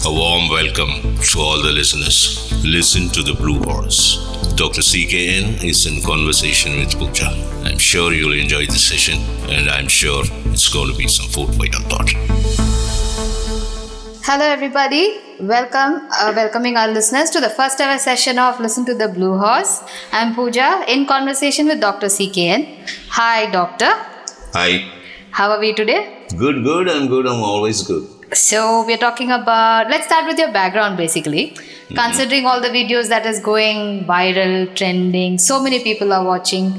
A warm welcome to all the listeners. Listen to the Blue Horse. Dr.C.K.N. is in conversation with Pooja. I'm sure you'll enjoy this session, and I'm sure it's going to be some food for your thought. Hello everybody, welcoming our listeners to the first ever session of Listen to the Blue Horse. I'm Pooja in conversation with Dr.C.K.N. Hi doctor. Hi. How are we today? Good. I'm good. I'm always good. So we're talking about, let's start with your background basically. Considering all the videos that is going viral, trending, so many people are watching.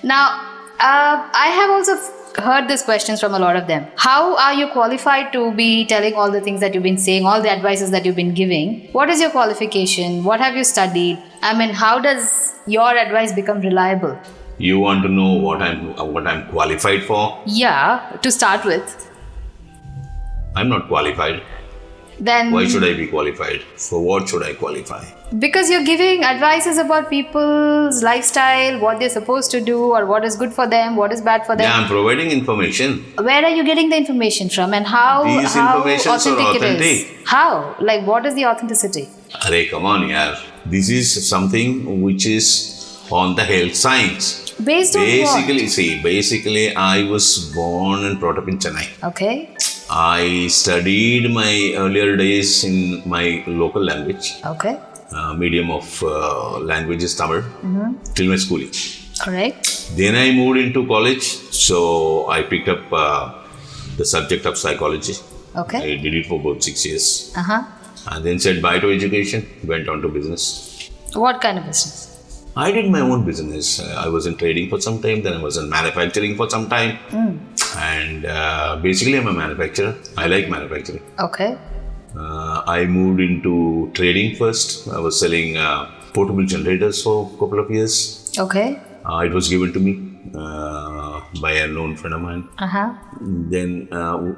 Now, I have also heard these questions from a lot of them. How are you qualified to be telling all the things that you've been saying, all the advices that you've been giving? What is your qualification? What have you studied? I mean, how does your advice become reliable? You want to know what I'm qualified for? Yeah, to start with. I'm not qualified. Then why should I be qualified? For what should I qualify? Because you're giving advices about people's lifestyle, what they're supposed to do, or what is good for them, what is bad for them. Yeah, I'm providing information. Where are you getting the information from, and how authentic it is? How? Like, what is the authenticity? Arey, come on, yaar. This is something which is on the health science. Based on what? Basically, I was born and brought up in Chennai. Okay. I studied my earlier days in my local language. Okay. Medium of language is Tamil. Till my schooling. Alright. Then I moved into college. So I picked up the subject of psychology. Okay. I did it for about 6 years. Uh-huh. And then said bye to education. Went on to business. What kind of business? I did my own business. I was in trading for some time. Then I was in manufacturing for some time. And basically, I'm a manufacturer. I like manufacturing. Okay. I moved into trading first. I was selling portable generators for a couple of years. Okay. It was given to me by a known friend of mine. Uh-huh. Then,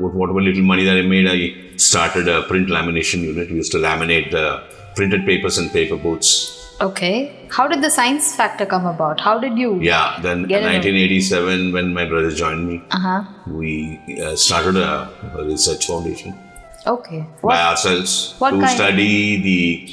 with whatever little money that I made, I started a print lamination unit. We used to laminate printed papers and paper boards. Okay. How did the science factor come about? How did you? Yeah, then in 1987, when my brother joined me, we started a research foundation. Okay. By ourselves to study the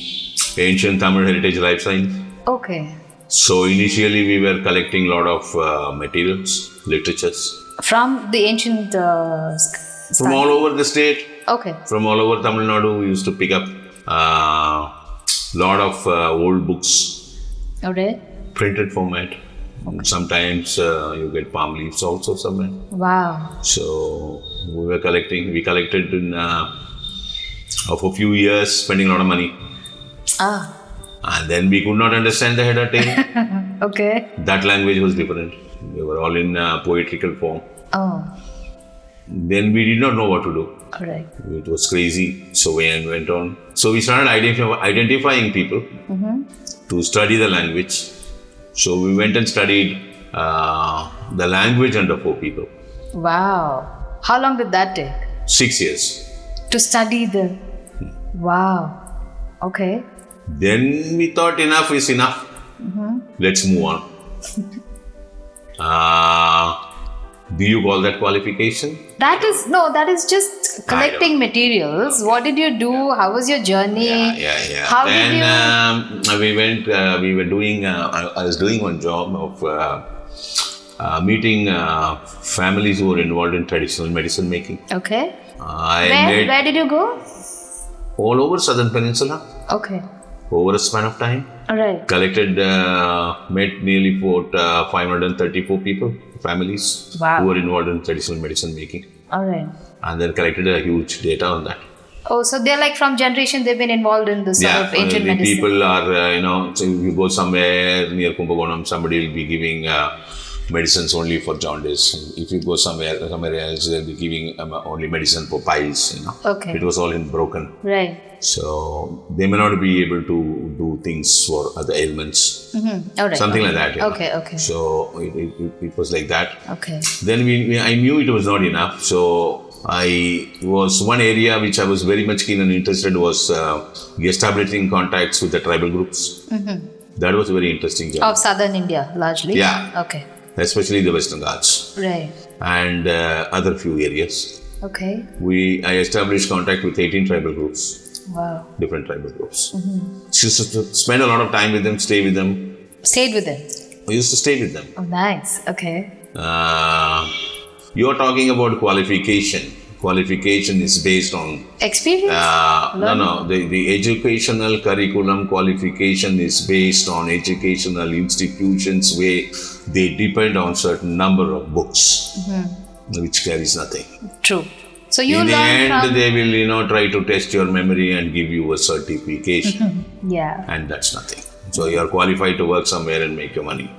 ancient Tamil heritage life science. Okay. So initially we were collecting a lot of materials, literatures. From the ancient from all over the state. Okay. From all over Tamil Nadu, we used to pick up lot of old books. Okay. Printed format. Okay. Sometimes you get palm leaves also somewhere. Wow. So we collected in of a few years, spending a lot of money. And then we could not understand the head or tail. Okay. That language was different. They were all in poetical form. Oh. Then we did not know what to do. Alright. It was crazy. So we went on. So we started identifying people to study the language. So we went and studied the language under 4 people. Wow. How long did that take? 6 years. To study the... Wow. Okay. Then we thought enough is enough. Let's move on. Do you call that qualification? That is just collecting materials. What did you do? How was your journey? Yeah. How then I was doing one job of meeting families who were involved in traditional medicine making. Okay. Where did you go? All over Southern Peninsula. Okay. Over a span of time. Alright. Collected, met nearly 534 people, families who were involved in traditional medicine making. Alright. And then collected a huge data on that. Oh, so they're like from generation they've been involved in this sort of ancient medicine. People are, so if you go somewhere near Kumbakonam, somebody will be giving medicines only for jaundice. If you go somewhere else, they'll be giving only medicine for piles. Okay. It was all in broken. Right. So they may not be able to do things for other ailments. All right. Something like that. Okay. So it was like that. Okay. Then I knew it was not enough. So I was one area which I was very much keen and interested was establishing contacts with the tribal groups. That was a very interesting job. Of southern India, largely? Yeah. Okay. Especially the Western Ghats. Right. And other few areas. Okay. I established contact with 18 tribal groups. Wow. Different tribal groups. She used to spend a lot of time with them, stay with them. Stayed with them. I used to stay with them. Oh, nice. Okay. You're talking about qualification. Qualification is based on Experience? no. The educational curriculum qualification is based on educational institutions where they depend on certain number of books, which carries nothing. True. So you In the learn end, from... they will, try to test your memory and give you a certification, Yeah. and that's nothing. So you are qualified to work somewhere and make your money.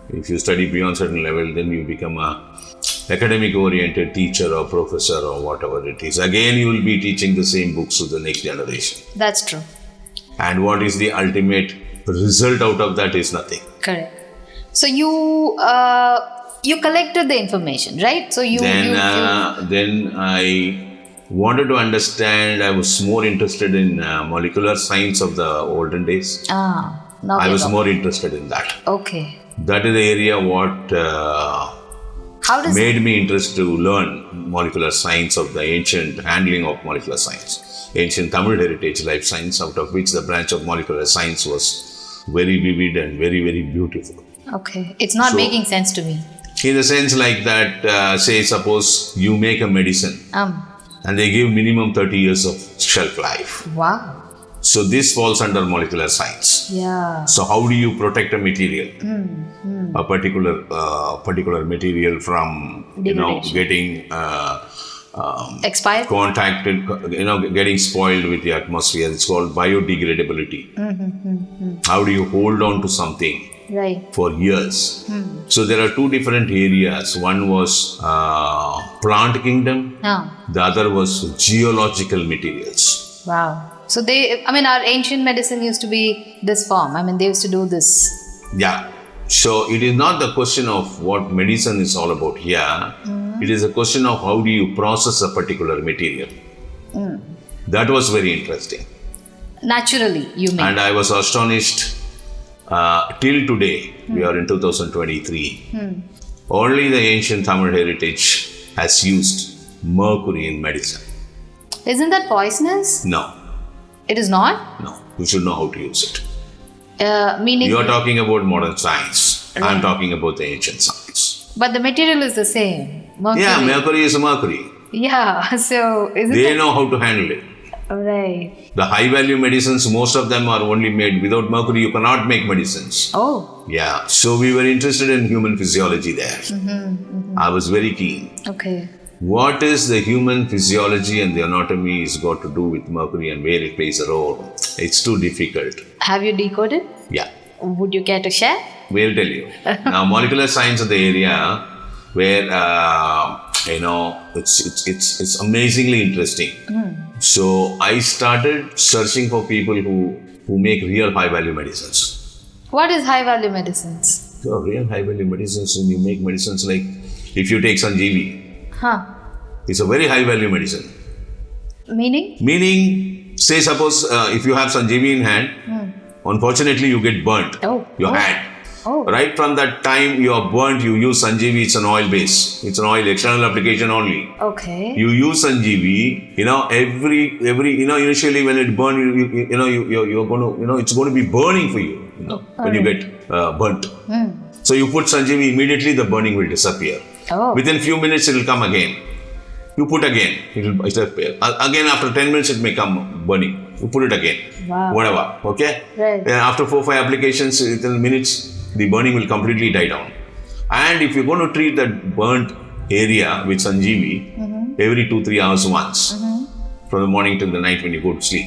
If you study beyond certain level, then you become a academic-oriented teacher or professor or whatever it is. Again, you will be teaching the same books to the next generation. That's true. And what is the ultimate result out of that is nothing. Correct. So you collected the information, right? So Then I wanted to understand. I was more interested in molecular science of the olden days. now I we was know. more interested in that. Okay. That is the area what How does made me interested to learn molecular science of the ancient handling of molecular science. Ancient Tamil heritage life science, out of which the branch of molecular science was very vivid and very, very beautiful. Okay, it's not making sense to me. In the sense like that, say suppose you make a medicine and they give minimum 30 years of shelf life. Wow. So this falls under molecular science. Yeah. So how do you protect a material? A particular material from Degradation. getting Expired? contacted, getting spoiled with the atmosphere. It's called biodegradability. How do you hold on to something Right. for years? So there are two different areas. One was plant kingdom. The other was geological materials. Wow. So our ancient medicine used to be this form. They used to do this. Yeah. So it is not the question of what medicine is all about here. It is a question of how do you process a particular material. That was very interesting. Naturally, you mean. And I was astonished till today, we are in 2023. Only the ancient Tamil heritage has used mercury in medicine. Isn't that poisonous? No, It is not? no. You should know how to use it. Meaning... You are talking about modern science. I am Right. talking about the ancient science. But the material is the same. Mercury. Yeah, mercury is mercury. Yeah, so isn't They it? know how to handle it. Right. The high value medicines, most of them are only made without mercury. You cannot make medicines. Oh, Yeah, so we were interested in human physiology there. I was very keen. okay. What is the human physiology and the anatomy is got to do with mercury and where it plays a role? It's too difficult. Have you decoded? Yeah, Would you care to share? we'll tell you. Now, molecular science is the area where it's amazingly interesting. So I started searching for people who make real high value medicines. What is high value medicines? So real high value medicines, and you make medicines like if you take Sanjeevi, it's a very high value medicine. Meaning? Meaning, say suppose if you have Sanjeevi in hand, unfortunately you get burnt. Your hand. Oh. Right from that time you are burnt, you use Sanjeevi, it's an oil base. It's an oil external application only. Okay. You use Sanjeevi, every initially when it burns, you're going to, it's going to be burning for you, when you get burnt. So you put Sanjeevi, immediately the burning will disappear. Oh. Within few minutes it will come again. You put again, it will disappear. Again after 10 minutes it may come burning. You put it again. Wow. Whatever. Okay? Right. Then after 4-5 applications, within minutes, the burning will completely die down. And if you're going to treat that burnt area with Sanjeevi every 2-3 hours once, from the morning till the night when you go to sleep,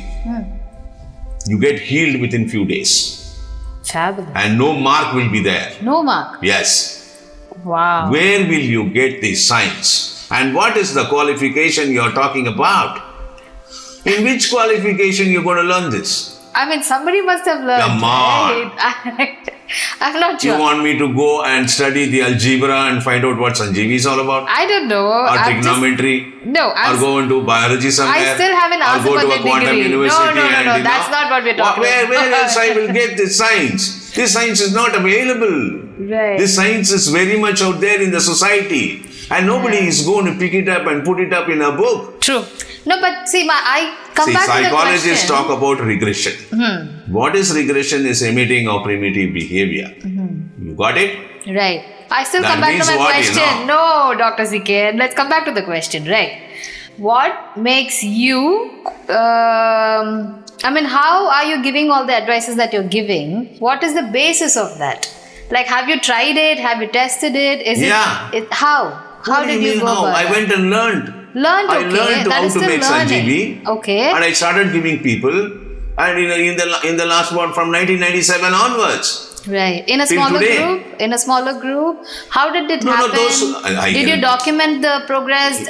you get healed within few days. Fabulous. And no mark will be there. No mark. Yes. Wow. Where will you get this science? And what is the qualification you're talking about? In which qualification you're going to learn this? Somebody must have learned. Come on. Right? I'm not sure. You want me to go and study the algebra and find out what Sanjeevi is all about? I don't know. Or trigonometry? Or go into biology somewhere? I still haven't asked or go about to the a quantum degree. university? No. That's not what we're talking about. Where else I will get this science? This science is not available. Right. This science is very much out there in the society. And nobody is going to pick it up and put it up in a book. True. No, but see, I come back to the psychologists question. talk about regression. What is regression? Is emitting of primitive behavior. You got it? Right. I still That come back to means my what, question. No, Dr. C.K. Let's come back to the question, right? What makes you, how are you giving all the advices that you're giving? What is the basis of that? Like, have you tried it? Have you tested it? How? How did you go about I that? went and learned. Learned, I okay. learned That how is to still make learning. sanjeevi. Okay. And I started giving people. And in the last one from 1997 onwards. Right. In a Till smaller today. group? In a smaller group? How did it No, happen? Did you document the progress?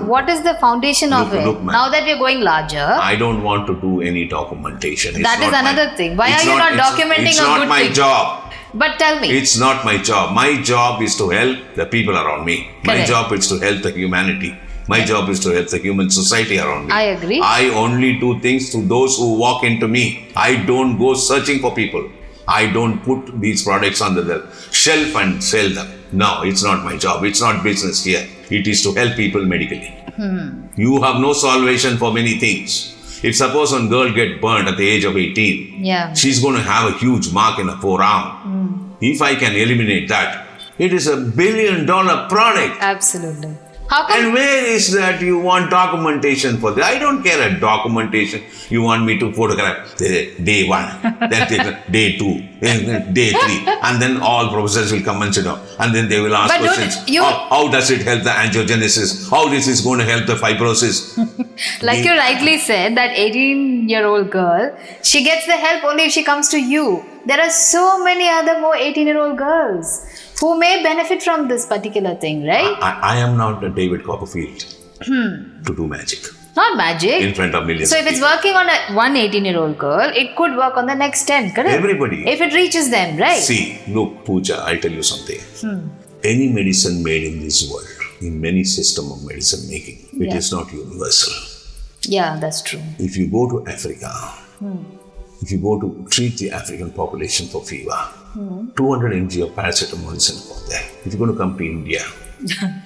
What is the foundation of it? Look, ma'am. Now that we're going larger. I don't want to do any documentation. That is another thing. Why are you not documenting it's a not good my thing? job. But tell me. It's not my job. My job is to help the people around me. My Correct. job is to help the humanity. My job is to help the human society around me. I agree. I only do things to those who walk into me. I don't go searching for people. I don't put these products on the shelf and sell them. No, it's not my job. It's not business here. It is to help people medically. You have no salvation for many things. If suppose a girl get burnt at the age of 18, she's going to have a huge mark in her forearm. If I can eliminate that, it is $1 billion product. Absolutely. How come? And where is that you want documentation for that? I don't care a documentation. You want me to photograph day 1, then day 2, day 3, and then all professors will come and sit down. And then they will ask But questions. How does it help the angiogenesis? How this is going to help the fibrosis? Like you rightly said, that 18-year-old girl, she gets the help only if she comes to you. There are so many other more 18-year-old girls who may benefit from this particular thing, right? I am not a David Copperfield to do magic. Not magic. In front of millions. So if of it's people. working on one 18-year-old girl, it could work on the next 10, correct? Everybody. If it reaches them, right? See, look, Pooja, I'll tell you something. Any medicine made in this world, in many system of medicine making, it is not universal. Yeah, that's true. If you go to Africa, if you go to treat the African population for fever, 200 mg of paracetamol is enough there. If you're going to come to India,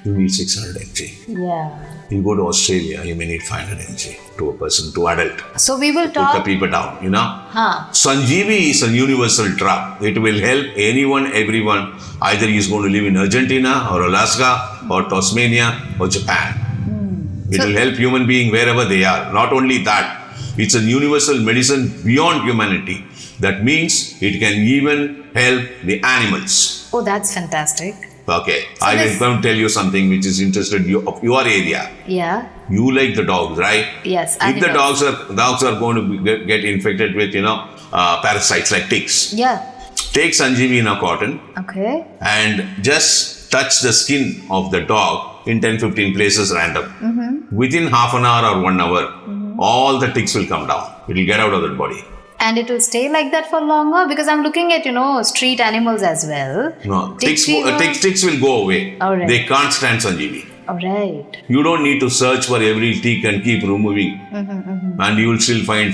you need 600 mg. Yeah. You go to Australia, you may need 500 mg to a person, to adult. So we will Put the talk. people down, Sanjeevi is a universal drug. It will help anyone, everyone. Either he is going to live in Argentina or Alaska or Tasmania or Japan. It will help human being wherever they are. Not only that, it's a universal medicine beyond humanity. That means it can even help the animals. Oh, that's fantastic. Okay, So I will come tell you something which is interested of your area. Yeah. You like the dogs, right? Yes. If the dogs are going to get infected with parasites like ticks, take Sanjeevi in a cotton Okay. and just touch the skin of the dog in 10-15 places random. Within half an hour or 1 hour, all the ticks will come down. It will get out of that body. And it will stay like that for longer? Because I'm looking at, street animals as well. No, ticks fever? will go away. All right. They can't stand Sanjeevi. All right. You don't need to search for every tick and keep removing. And you will still find.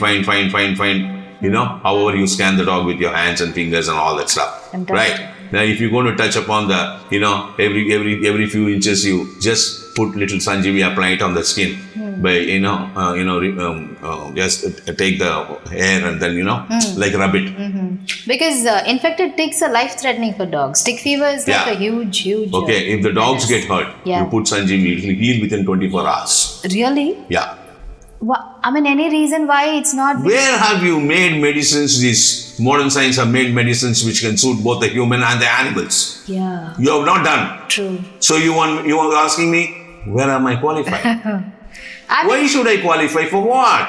However you scan the dog with your hands and fingers and all that stuff. Fantastic. Right. Now, if you're going to touch upon the, every few inches, you just put little Sanjeevi, apply it on the skin. By, just take the hair and then, like rub it. Because infected ticks are life-threatening for dogs. Tick fever is like a huge. Okay, if the dogs get hurt, you put Sanjeevi, it will heal within 24 hours. Really? Yeah. Any reason why it's not? Where have you made medicines? These modern science have made medicines which can suit both the human and the animals. Yeah. You have not done. True. So you are asking me, where am I qualified? Why should I qualify for what?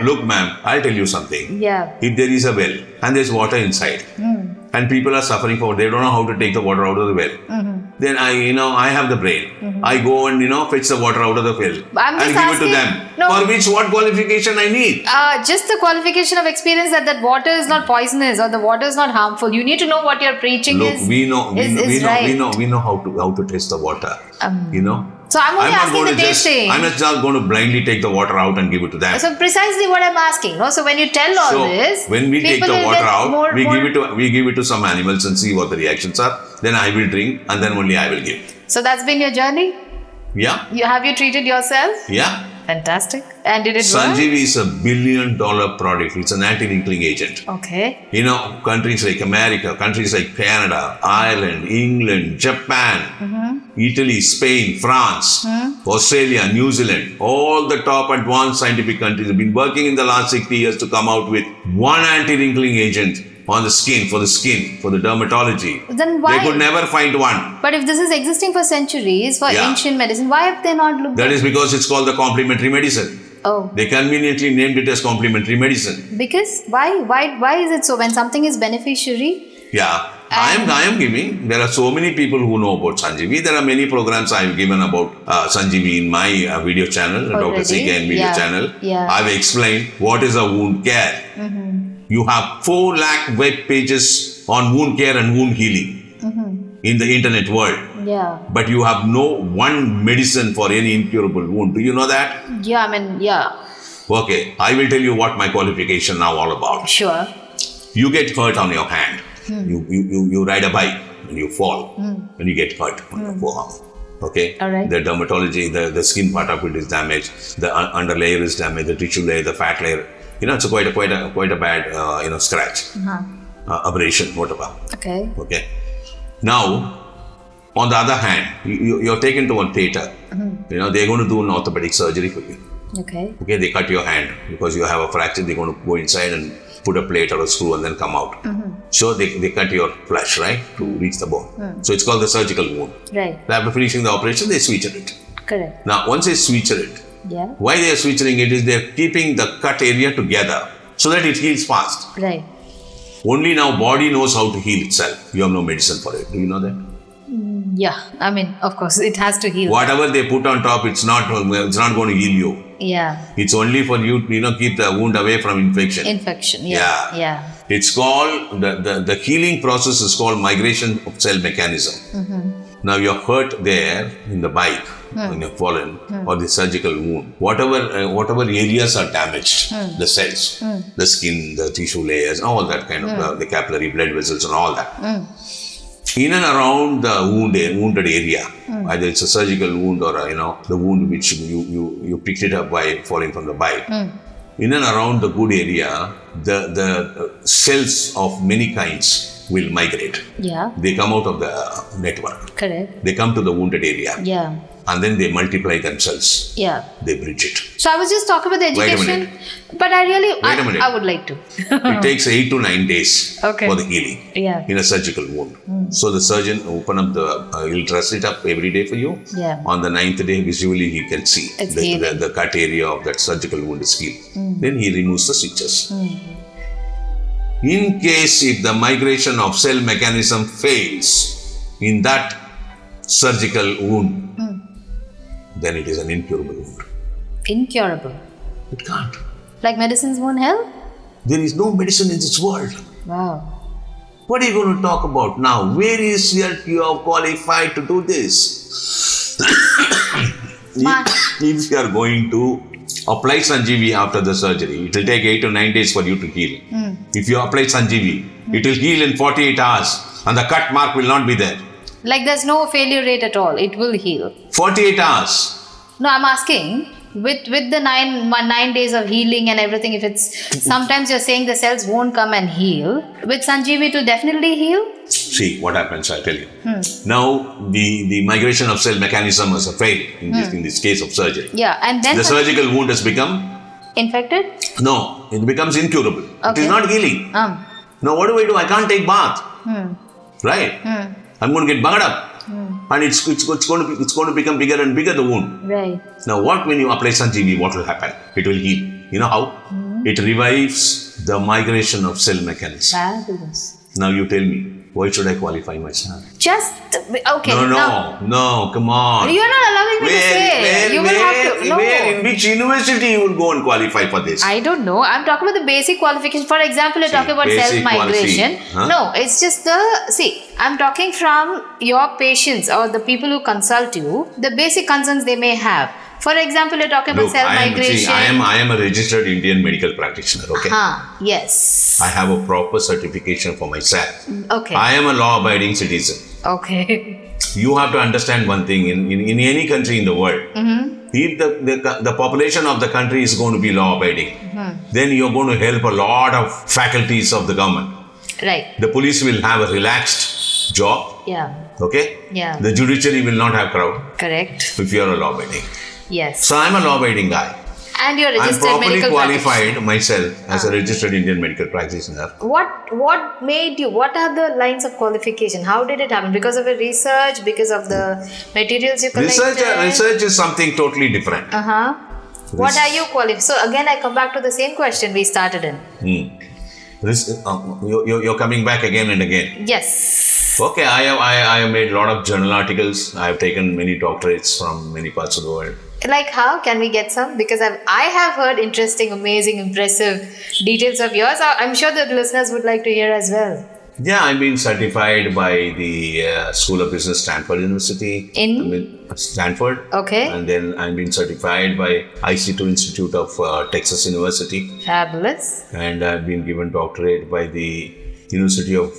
Look, ma'am, I'll tell you something. Yeah. If there is a well and there's water inside, and people are suffering for it, they don't know how to take the water out of the well. Then I have the brain. I go and fetch the water out of the well and give it to them. For what qualification I need? Just the qualification of experience that water is not poisonous or the water is not harmful. You need to know what you're preaching is. Look, we know how to test the water. So I'm only asking the tasting. I'm not going to blindly take the water out and give it to them. So precisely what I'm asking. So when you tell all this, when we take the water out, we give it to some animals and see what the reactions are. Then I will drink and then only I will give. So that's been your journey? Yeah. Have you treated yourself? Yeah. Fantastic. And did it work? Sanjeevi is $1 billion product. It's an anti-wrinkling agent. Okay. Countries like America, countries like Canada, Ireland, England, Japan, Italy, Spain, France, Australia, New Zealand, all the top advanced scientific countries have been working in the last 60 years to come out with one anti-wrinkling agent on the skin, for the dermatology. Then why? They could never find one. But if this is existing for centuries, for ancient medicine, why have they not looked That is because it's called the complementary medicine. Oh. They conveniently named it as complementary medicine. Because? Why is it so? When something is beneficiary? Yeah. I am giving. There are so many people who know about Sanjeevi. There are many programs I have given about Sanjeevi in my video channel, Dr.C.K.N. video channel. Yeah. I have explained what is a wound care. You have 4 lakh web pages on wound care and wound healing in the internet world. Yeah. But you have no one medicine for any incurable wound. Do you know that? Yeah, yeah. Okay. I will tell you what my qualification now all about. Sure. You get hurt on your hand. You ride a bike and you fall and you get hurt on your forearm. Okay? All right. The dermatology, the skin part of it is damaged. The underlayer is damaged. The tissue layer, the fat layer. It's quite a bad scratch, abrasion, whatever. Okay. Okay. Now, on the other hand, you're taken to one theater. They're going to do an orthopedic surgery for you. Okay. Okay. They cut your hand because you have a fracture. They're going to go inside and put a plate or a screw and then come out. So they cut your flesh, right, to reach the bone. So it's called the surgical wound. Right. After finishing the operation, they suture it. Correct. Now, once they suture it, why they are suturing it is they're keeping the cut area together so that it heals fast. Right. Only now body knows how to heal itself. You have no medicine for it. Do you know that? Yeah. Of course, it has to heal. Whatever they put on top, it's not going to heal you. Yeah. It's only for you to keep the wound away from infection. Yeah. It's called the healing process is called migration of cell mechanism. Now you're hurt there in the bike when you've fallen or the surgical wound. Whatever areas are damaged, the cells, the skin, the tissue layers, all that kind of the capillary blood vessels and all that. In and around the wounded area, either it's a surgical wound or the wound which you picked it up by falling from the bike. In and around the good area, the cells of many kinds will migrate. Yeah. They come out of the network. Correct. They come to the wounded area. Yeah. And then they multiply themselves. Yeah. They bridge it. So I was just talking about the education. Wait a minute. But I would like to. It takes 8 to 9 days for the healing in a surgical wound. So the surgeon open up he'll dress it up every day for you. Yeah. On the 9th day, visually he can see It's the cut area of that surgical wound is healed. Then he removes the sutures. In case if the migration of cell mechanism fails in that surgical wound, then it is an incurable wound. Incurable? It can't. Like medicines won't help? There is no medicine in this world. Wow. What are you going to talk about now? Where is you are qualified to do this? If you are going to apply Sanjeevi after the surgery, it will take 8 to 9 days for you to heal. If you apply Sanjeevi, it will heal in 48 hours and the cut mark will not be there. Like there's no failure rate at all. It will heal. 48 hours. No, I'm asking with the 9 days of healing and everything. If it's sometimes you're saying the cells won't come and heal. With Sanjeevi, it will definitely heal. See what happens. I'll tell you. Now the migration of cell mechanism has failed in this case of surgery. Yeah, and then the surgical wound has become infected. No, it becomes incurable. Okay. It is not healing. Now what do? I can't take bath. Right. I'm going to get bunged up, and it's going to become bigger and bigger, the wound. Right. Now, when you apply Sanjeevi, what will happen? It will heal. You know how? It revives the migration of cell mechanism. Fabulous. Now you tell me, why should I qualify myself? Just okay. No, come on. You're not allowing me to say. You will have to. No. In which university you will go and qualify for this? I don't know. I'm talking about the basic qualifications. For example, you're talking about self-migration. No, it's just I'm talking from your patients or the people who consult you, the basic concerns they may have. For example, you're talking about self-migration. I am a registered Indian medical practitioner, okay? Yes. I have a proper certification for myself. Okay. I am a law-abiding citizen. Okay. You have to understand one thing. In any country in the world, if the population of the country is going to be law-abiding, then you're going to help a lot of faculties of the government. Right. The police will have a relaxed job. Yeah. Okay? Yeah. The judiciary will not have crowd Correct. if you're a law-abiding. Yes. So I'm a law-abiding guy. And you're a I'm registered properly medical qualified practitioner. myself as a registered Indian medical practitioner. What made you? What are the lines of qualification? How did it happen? Because of a research? Because of the materials you collected? Research is something totally different. What are you qualified? So again, I come back to the same question we started in. You're coming back again and again. Yes. Okay, I have made a lot of journal articles. I have taken many doctorates from many parts of the world. Like how? Can we get some? Because I have heard interesting, amazing, impressive details of yours. I'm sure that listeners would like to hear as well. Yeah, I've been certified by the School of Business, Stanford University. Stanford. Okay. And then I've been certified by IC2 Institute of Texas University. Fabulous. And I've been given doctorate by the University of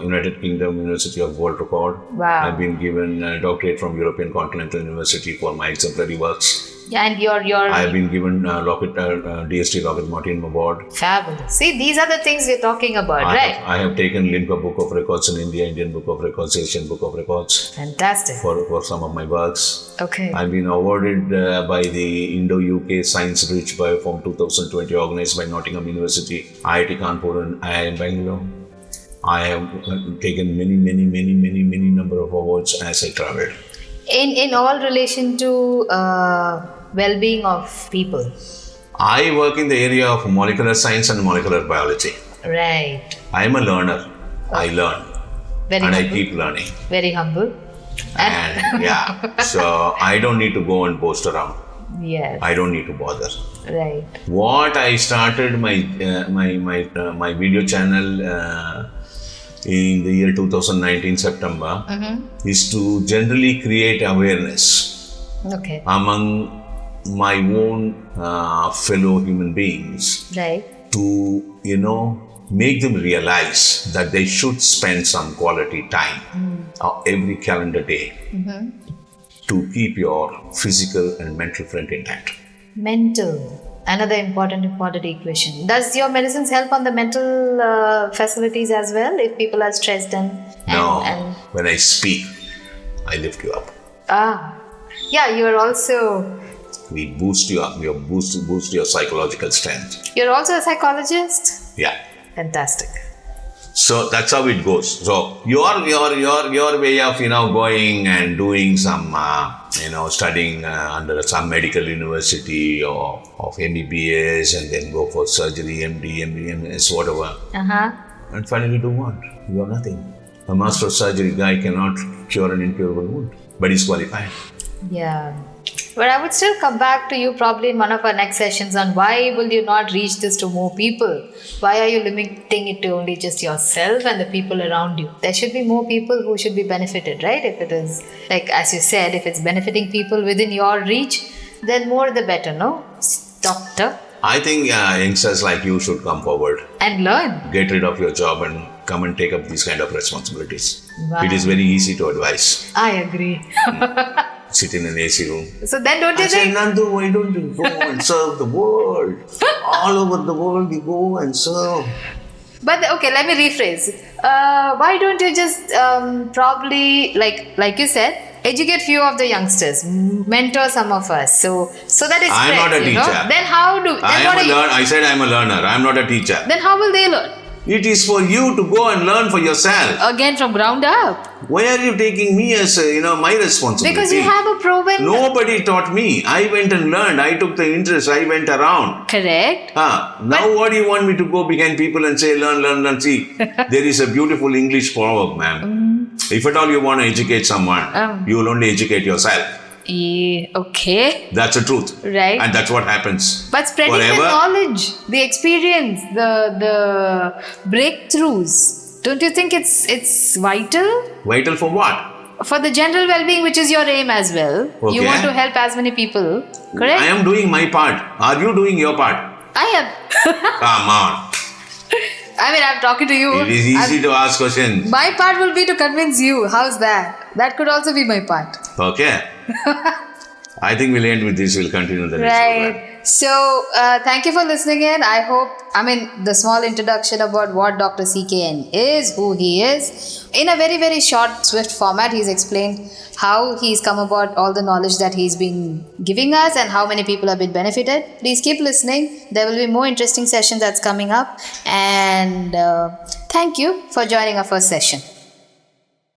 United Kingdom, University of World Record. Wow. I've been given a doctorate from European Continental University for my exemplary works. Yeah, and your I've been given DST Rocket Martin Award. Fabulous. See, these are the things we're talking about, right? I have taken Limca Book of Records in India, Indian Book of Records, Asian Book of Records. Fantastic. For some of my works. Okay. I've been awarded by the Indo-UK Science Bridge Bioform 2020 organized by Nottingham University, IIT Kanpur and IIM Bangalore. I have taken many number of awards as I traveled. In all relation to well-being of people. I work in the area of molecular science and molecular biology. Right. I am a learner. I learn. Very and humble. I keep learning. Very humble. And yeah, so I don't need to go and boast around. Yes. I don't need to bother. Right. What I started my video channel in the year 2019 September is to generally create awareness among my own fellow human beings. Right. To make them realize that they should spend some quality time every calendar day to keep your physical and mental front intact. Mental. Another important equation. Does your medicines help on the mental facilities as well if people are stressed and when I speak, I lift you up. Yeah, you are also... We boost you up, boost your psychological strength. You're also a psychologist? Yeah. Fantastic. So that's how it goes. So your way of going and doing some studying under some medical university or of MBBS and then go for surgery, MD, MBS, whatever. And finally do what? You have nothing. A master of surgery guy cannot cure an incurable wound, but he's qualified. Yeah. But I would still come back to you probably in one of our next sessions on why will you not reach this to more people? Why are you limiting it to only just yourself and the people around you? There should be more people who should be benefited, right? If it is, like as you said, if it's benefiting people within your reach, then more the better, no? Doctor? I think youngsters like you should come forward. And learn. Get rid of your job and come and take up these kind of responsibilities. Wow. It is very easy to advise. I agree. Sit in an AC room. So then don't you think... Nandu, why don't you go and serve the world? All over the world you go and serve. But okay, let me rephrase. Why don't you just probably, like you said, educate few of the youngsters, mentor some of us, so that it's I'm not a teacher. Then how do? I said I'm a learner. I'm not a teacher. Then how will they learn? It is for you to go and learn for yourself. Again, from ground up. Why are you taking me as my responsibility? Because you have a proven. Nobody taught me. I went and learned. I took the interest. I went around. Correct. Now what do you want me to go behind people and say learn? See, there is a beautiful English proverb, ma'am. If at all you want to educate someone, you will only educate yourself. Okay. That's the truth. Right. And that's what happens. But spreading the knowledge, the experience, the breakthroughs, don't you think it's vital? Vital for what? For the general well-being, which is your aim as well. Okay. You want to help as many people, correct? I am doing my part. Are you doing your part? I am. Come on. I mean, I'm talking to you. It is easy to ask questions. My part will be to convince you. How's that? That could also be my part. Okay. I think we'll end with this. We'll continue the next program. Right. So, thank you for listening in. I hope, the small introduction about what Dr. C.K.N. is, who he is. In a very, very short, swift format, he's explained how he's come about all the knowledge that he's been giving us and how many people have been benefited. Please keep listening. There will be more interesting sessions that's coming up. And thank you for joining our first session.